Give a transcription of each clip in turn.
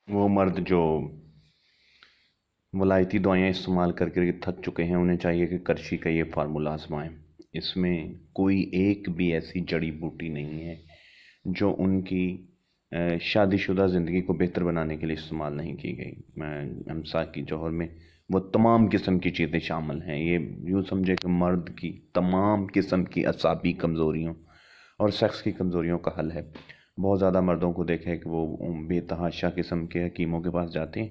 وہ مرد جو ولایتی دعائیں استعمال کر کے تھک چکے ہیں، انہیں چاہیے کہ کرشی کا یہ فارمولہ آزمائیں۔ اس میں کوئی ایک بھی ایسی جڑی بوٹی نہیں ہے جو ان کی شادی شدہ زندگی کو بہتر بنانے کے لیے استعمال نہیں کی گئی۔ امساک کی جوہر میں وہ تمام قسم کی چیزیں شامل ہیں۔ یہ یوں سمجھے کہ مرد کی تمام قسم کی اعصابی کمزوریوں اور سیکس کی کمزوریوں کا حل ہے۔ بہت زیادہ مردوں کو دیکھا ہے کہ وہ بے تحاشا قسم کے حکیموں کے پاس جاتے ہیں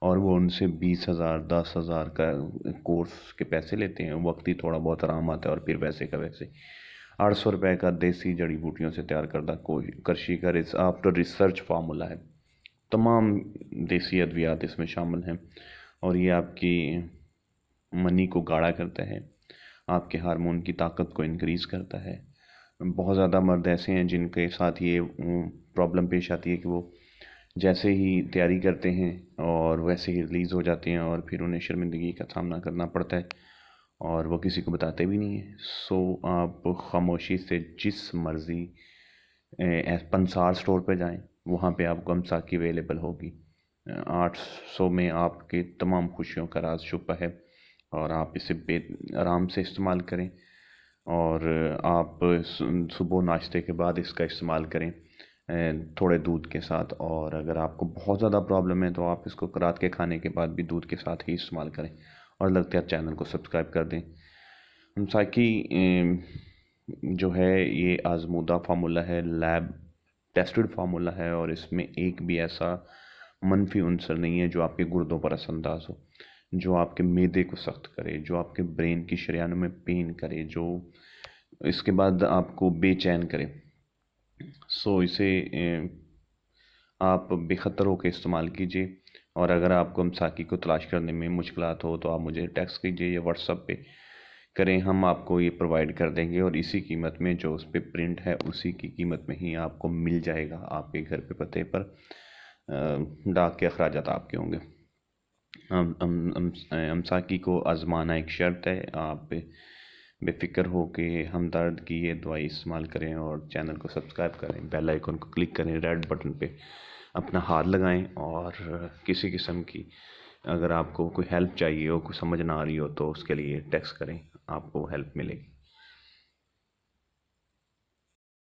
اور وہ ان سے 20,000 10,000 کا کورس کے پیسے لیتے ہیں، وقتی تھوڑا بہت آرام آتا ہے اور پھر ویسے کا ویسے 800 روپے کا دیسی جڑی بوٹیوں سے تیار کردہ کرشی کا آفٹر ریسرچ فارمولہ ہے۔ تمام دیسی ادویات اس میں شامل ہیں اور یہ آپ کی منی کو گاڑھا کرتا ہے، آپ کے ہارمون کی طاقت کو انکریز کرتا ہے۔ بہت زیادہ مرد ایسے ہیں جن کے ساتھ یہ پرابلم پیش آتی ہے کہ وہ جیسے ہی تیاری کرتے ہیں اور ویسے ہی ریلیز ہو جاتے ہیں اور پھر انہیں شرمندگی کا سامنا کرنا پڑتا ہے اور وہ کسی کو بتاتے بھی نہیں ہیں۔ سو آپ خاموشی سے جس مرضی پنسار سٹور پہ جائیں، وہاں پہ آپ کو امساکی اویلیبل ہوگی۔ 800 میں آپ کے تمام خوشیوں کا راز چھپا ہے اور آپ اسے بے آرام سے استعمال کریں اور آپ صبح ناشتے کے بعد اس کا استعمال کریں تھوڑے دودھ کے ساتھ، اور اگر آپ کو بہت زیادہ پرابلم ہے تو آپ اس کو رات کے کھانے کے بعد بھی دودھ کے ساتھ ہی استعمال کریں، اور لگتا ہے چینل کو سبسکرائب کر دیں۔ امساکی جو ہے یہ آزمودہ فارمولہ ہے، لیب ٹیسٹڈ فارمولہ ہے، اور اس میں ایک بھی ایسا منفی عنصر نہیں ہے جو آپ کے گردوں پر اثر انداز ہو، جو آپ کے معدے کو سخت کرے، جو آپ کے برین کی شریانوں میں پین کرے، جو اس کے بعد آپ کو بے چین کرے۔ سو اسے آپ بے خطر ہو کے استعمال کیجیے، اور اگر آپ کو امساکی کو تلاش کرنے میں مشکلات ہو تو آپ مجھے ٹیکسٹ کیجیے یا واٹس ایپ پہ کریں، ہم آپ کو یہ پرووائڈ کر دیں گے، اور اسی قیمت میں جو اس پہ پرنٹ ہے اسی کی قیمت میں ہی آپ کو مل جائے گا آپ کے گھر پہ پتے پر۔ ڈاک کے اخراجات آپ کے ہوں گے۔ امساکی کو آزمانا ایک شرط ہے۔ آپ بے فکر ہو کے ہمدرد کی یہ دوائی استعمال کریں اور چینل کو سبسکرائب کریں، بیل آئیکن کو کلک کریں، ریڈ بٹن پہ اپنا ہاتھ لگائیں، اور کسی قسم کی اگر آپ کو کوئی ہیلپ چاہیے ہو، کوئی سمجھ نہ آ رہی ہو تو اس کے لیے ٹیکسٹ کریں، آپ کو ہیلپ ملے گی۔